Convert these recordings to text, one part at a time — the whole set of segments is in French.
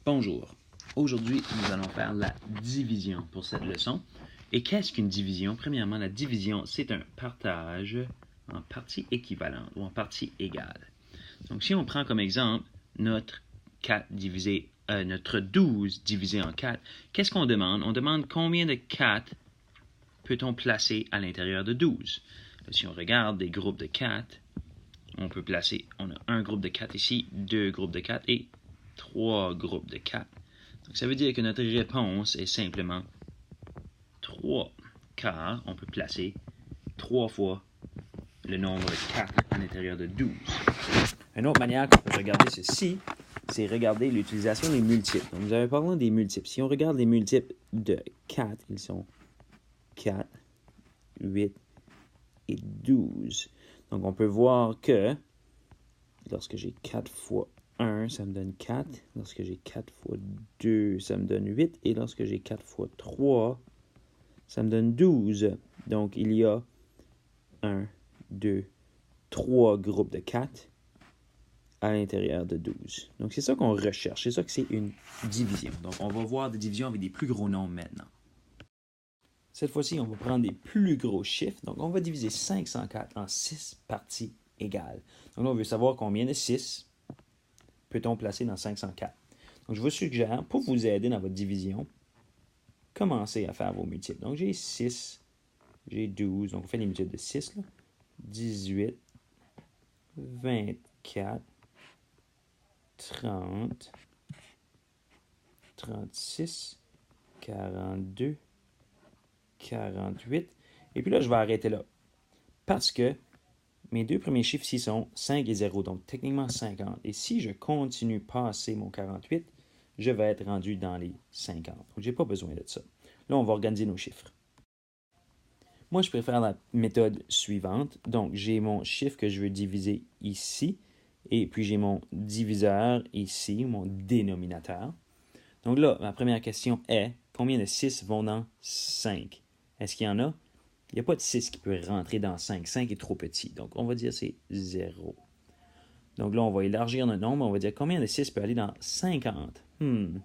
Bonjour. Aujourd'hui, nous allons faire la division pour cette leçon. Et qu'est-ce qu'une division? Premièrement, la division, c'est un partage en parties équivalentes ou en parties égales. Donc, si on prend comme exemple notre 12 divisé en 4, qu'est-ce qu'on demande? On demande combien de 4 peut-on placer à l'intérieur de 12? Si on regarde des groupes de 4, on a un groupe de 4 ici, deux groupes de 4 et 3 groupes de 4. Donc, ça veut dire que notre réponse est simplement 3, car on peut placer 3 fois le nombre de 4 à l'intérieur de 12. Une autre manière qu'on peut regarder ceci, c'est regarder l'utilisation des multiples. Donc, nous avons parlé des multiples. Si on regarde les multiples de 4, ils sont 4, 8 et 12. Donc, on peut voir que lorsque j'ai 4 fois 1, ça me donne 4. Lorsque j'ai 4 fois 2, ça me donne 8. Et lorsque j'ai 4 fois 3, ça me donne 12. Donc, il y a 1, 2, 3 groupes de 4 à l'intérieur de 12. Donc, c'est ça qu'on recherche. C'est ça que c'est une division. Donc, on va voir des divisions avec des plus gros nombres maintenant. Cette fois-ci, on va prendre des plus gros chiffres. Donc, on va diviser 504 en 6 parties égales. Donc, là, on veut savoir combien de 6 peut-on placer dans 504. Donc, je vous suggère, pour vous aider dans votre division, commencez à faire vos multiples. Donc, j'ai 6, j'ai 12. Donc, on fait les multiples de 6, là. 18, 24, 30, 36, 42, 48. Et puis là, je vais arrêter là. Parce que mes deux premiers chiffres ici sont 5 et 0, donc techniquement 50. Et si je continue passer mon 48, je vais être rendu dans les 50. Donc, je n'ai pas besoin de ça. Là, on va organiser nos chiffres. Moi, je préfère la méthode suivante. Donc, j'ai mon chiffre que je veux diviser ici. Et puis, j'ai mon diviseur ici, mon dénominateur. Donc là, ma première question est, combien de 6 vont dans 5? Est-ce qu'il y en a? Il n'y a pas de 6 qui peut rentrer dans 5. 5 est trop petit. Donc, on va dire c'est 0. Donc là, on va élargir notre nombre. On va dire combien de 6 peut aller dans 50? Moi,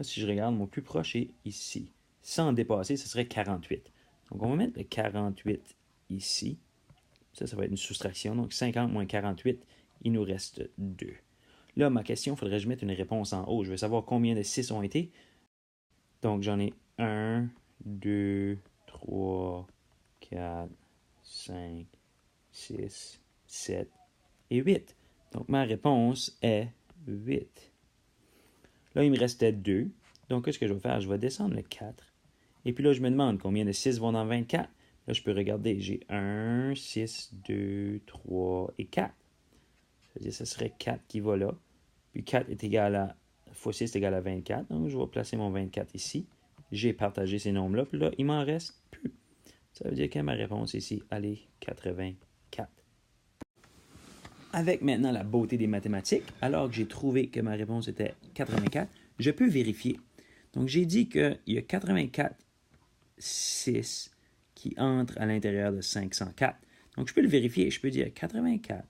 si je regarde, mon plus proche est ici. Sans dépasser, ce serait 48. Donc, on va mettre le 48 ici. Ça va être une soustraction. Donc, 50 moins 48, il nous reste 2. Là, ma question, il faudrait que je mette une réponse en haut. Je veux savoir combien de 6 ont été. Donc, j'en ai 1, 2, 3, 4, 5, 6, 7 et 8. Donc, ma réponse est 8. Là, il me restait 2. Donc, qu'est-ce que je vais faire? Je vais descendre le 4. Et puis là, je me demande combien de 6 vont dans 24. Là, je peux regarder. J'ai 1, 6, 2, 3 et 4. C'est-à-dire que ce serait 4 qui va là. Puis 4 est égal à fois 6 est égal à 24. Donc, je vais placer mon 24 ici. J'ai partagé ces nombres-là. Puis là, il m'en reste plus. Ça veut dire que ma réponse ici, elle est 84. Avec maintenant la beauté des mathématiques, alors que j'ai trouvé que ma réponse était 84, je peux vérifier. Donc, j'ai dit qu'il y a 84 6 qui entrent à l'intérieur de 504. Donc, je peux le vérifier. Je peux dire 84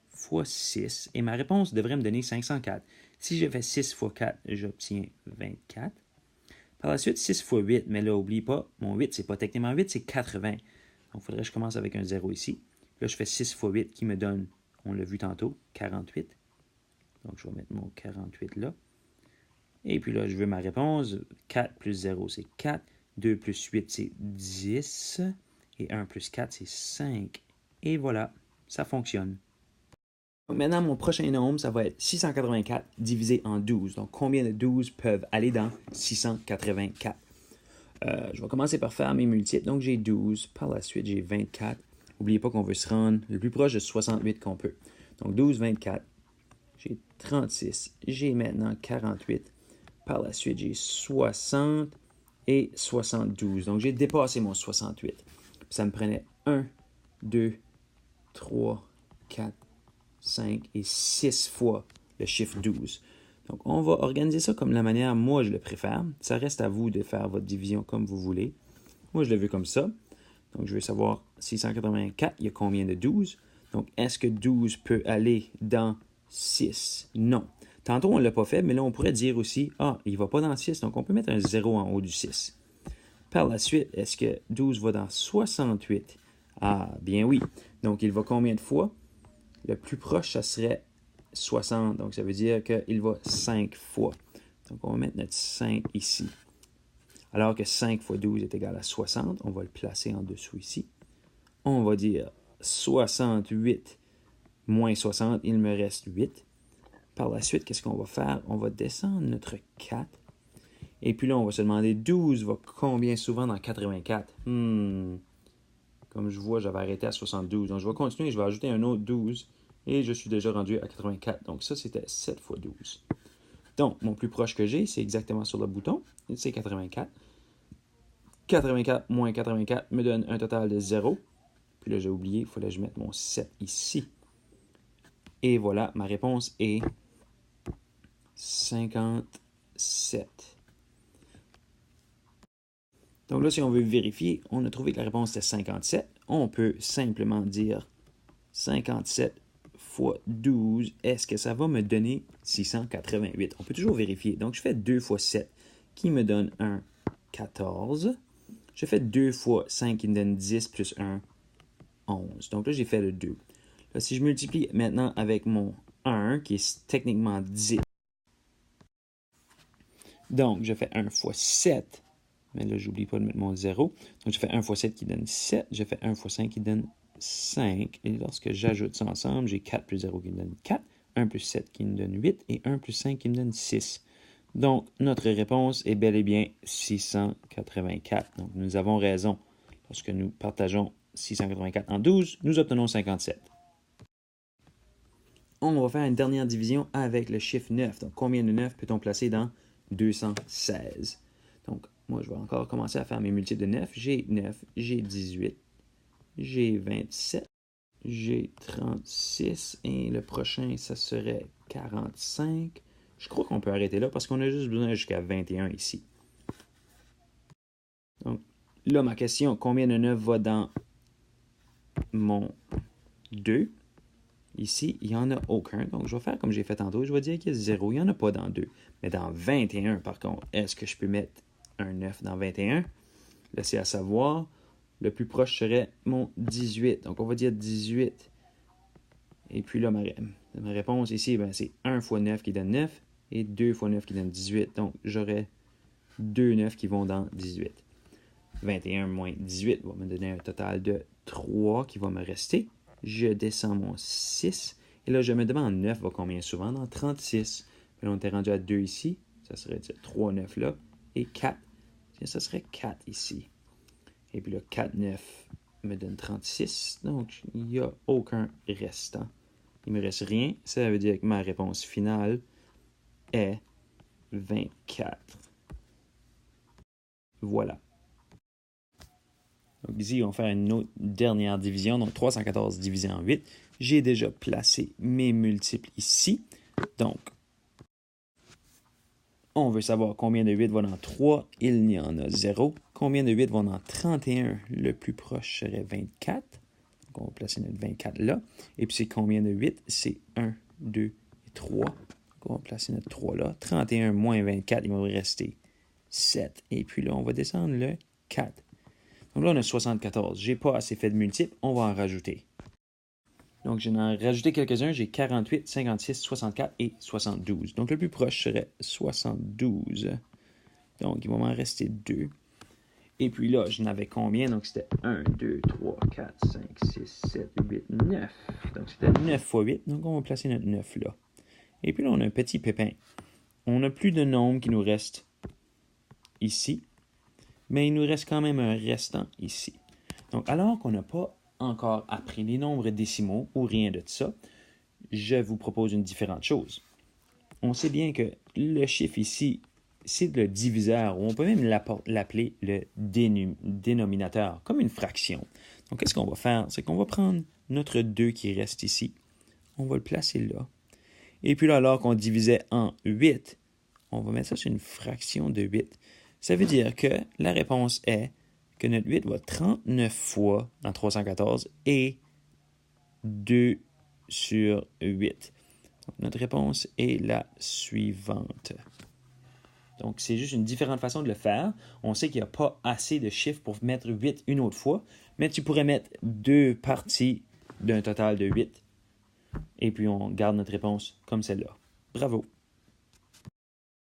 fois 6, et ma réponse devrait me donner 504. Si je fais 6 fois 4, j'obtiens 24. Par la suite, 6 fois 8, mais là, n'oublie pas, mon 8, c'est pas techniquement 8, c'est 80. Donc, il faudrait que je commence avec un 0 ici. Là, je fais 6 fois 8 qui me donne, on l'a vu tantôt, 48. Donc, je vais mettre mon 48 là. Et puis là, je veux ma réponse. 4 plus 0, c'est 4. 2 plus 8, c'est 10. Et 1 plus 4, c'est 5. Et voilà, ça fonctionne. Donc maintenant, mon prochain nombre, ça va être 684 divisé en 12. Donc, combien de 12 peuvent aller dans 684? Je vais commencer par faire mes multiples. Donc, j'ai 12. Par la suite, j'ai 24. N'oubliez pas qu'on veut se rendre le plus proche de 68 qu'on peut. Donc, 12, 24. J'ai 36. J'ai maintenant 48. Par la suite, j'ai 60 et 72. Donc, j'ai dépassé mon 68. Puis, ça me prenait 1, 2, 3, 4, 5 et 6 fois le chiffre 12. Donc, on va organiser ça comme la manière, moi, je le préfère. Ça reste à vous de faire votre division comme vous voulez. Moi, je le veux comme ça. Donc, je veux savoir 684, il y a combien de 12? Donc, est-ce que 12 peut aller dans 6? Non. Tantôt, on ne l'a pas fait, mais là, on pourrait dire aussi, ah, il ne va pas dans 6, donc on peut mettre un 0 en haut du 6. Par la suite, est-ce que 12 va dans 68? Ah, bien oui. Donc, il va combien de fois? Le plus proche, ça serait 60. Donc, ça veut dire qu'il va 5 fois. Donc, on va mettre notre 5 ici. Alors que 5 fois 12 est égal à 60, on va le placer en dessous ici. On va dire 68 moins 60, il me reste 8. Par la suite, qu'est-ce qu'on va faire? On va descendre notre 4. Et puis là, on va se demander 12 va combien souvent dans 84? Comme je vois, j'avais arrêté à 72. Donc, je vais continuer, je vais ajouter un autre 12. Et je suis déjà rendu à 84. Donc, ça, c'était 7 fois 12. Donc, mon plus proche que j'ai, c'est exactement sur le bouton. C'est 84. 84 moins 84 me donne un total de 0. Puis là, j'ai oublié, il fallait que je mette mon 7 ici. Et voilà, ma réponse est 57. Donc là, si on veut vérifier, on a trouvé que la réponse était 57. On peut simplement dire 57 fois 12. Est-ce que ça va me donner 688? On peut toujours vérifier. Donc, je fais 2 fois 7 qui me donne un 14. Je fais 2 fois 5 qui me donne 10 plus 1, 11. Donc là, j'ai fait le 2. Là, si je multiplie maintenant avec mon 1, qui est techniquement 10. Donc, je fais 1 fois 7. Mais là, j'oublie pas de mettre mon 0. Donc, je fais 1 fois 7 qui donne 7. Je fais 1 fois 5 qui donne 5. Et lorsque j'ajoute ça ensemble, j'ai 4 plus 0 qui me donne 4. 1 plus 7 qui me donne 8. Et 1 plus 5 qui me donne 6. Donc, notre réponse est bel et bien 684. Donc, nous avons raison. Lorsque nous partageons 684 en 12, nous obtenons 57. On va faire une dernière division avec le chiffre 9. Donc, combien de 9 peut-on placer dans 216? Donc, moi, je vais encore commencer à faire mes multiples de 9. J'ai 9, j'ai 18, j'ai 27, j'ai 36, et le prochain, ça serait 45. Je crois qu'on peut arrêter là parce qu'on a juste besoin jusqu'à 21 ici. Donc, là, ma question, combien de 9 va dans mon 2? Ici, il n'y en a aucun. Donc, je vais faire comme j'ai fait tantôt. Je vais dire qu'il y a 0. Il n'y en a pas dans 2. Mais dans 21, par contre, est-ce que je peux mettre un 9 dans 21? Là, c'est à savoir. Le plus proche serait mon 18. Donc, on va dire 18. Et puis là, ma réponse ici, ben, c'est 1 fois 9 qui donne 9 et 2 fois 9 qui donne 18. Donc, j'aurai 2 9 qui vont dans 18. 21 moins 18 va me donner un total de 3 qui va me rester. Je descends mon 6. Et là, je me demande 9 va combien souvent dans 36. Puis là, on était rendu à 2 ici. Ça serait 3 9 là. Et 4. Ça serait 4 ici. Et puis là, 4 9 me donne 36. Donc, il n'y a aucun restant. Il ne me reste rien. Ça veut dire que ma réponse finale est 24. Voilà. Donc ici, on va faire une autre dernière division. Donc 314 divisé en 8. J'ai déjà placé mes multiples ici. Donc, on veut savoir combien de 8 va dans 3. Il n'y en a 0. Combien de 8 va dans 31? Le plus proche serait 24. Donc, on va placer notre 24 là. Et puis, c'est combien de 8? C'est 1, 2 et 3. Donc, on va placer notre 3 là. 31 moins 24, il va rester 7. Et puis là, on va descendre le 4. Donc là, on a 74. Je n'ai pas assez fait de multiples. On va en rajouter. Donc, j'en ai rajouté quelques-uns. J'ai 48, 56, 64 et 72. Donc, le plus proche serait 72. Donc, il va m'en rester 2. Et puis là, j'en avais combien? Donc, c'était 1, 2, 3, 4, 5, 6, 7, 8, 9. Donc, c'était 9 fois 8. Donc, on va placer notre 9 là. Et puis là, on a un petit pépin. On n'a plus de nombre qui nous reste ici. Mais il nous reste quand même un restant ici. Donc, alors qu'on n'a pas encore appris les nombres décimaux ou rien de ça, je vous propose une différente chose. On sait bien que le chiffre ici, c'est le diviseur, ou on peut même l'appeler le dénominateur, comme une fraction. Donc, qu'est-ce qu'on va faire? C'est qu'on va prendre notre 2 qui reste ici, on va le placer là. Et puis là, alors qu'on divisait en 8, on va mettre ça sur une fraction de 8. Ça veut dire que la réponse est que notre 8 va 39 fois dans 314 et 2 sur 8. Donc, notre réponse est la suivante. Donc, c'est juste une différente façon de le faire. On sait qu'il n'y a pas assez de chiffres pour mettre 8 une autre fois, mais tu pourrais mettre 2 parties d'un total de 8. Et puis, on garde notre réponse comme celle-là. Bravo!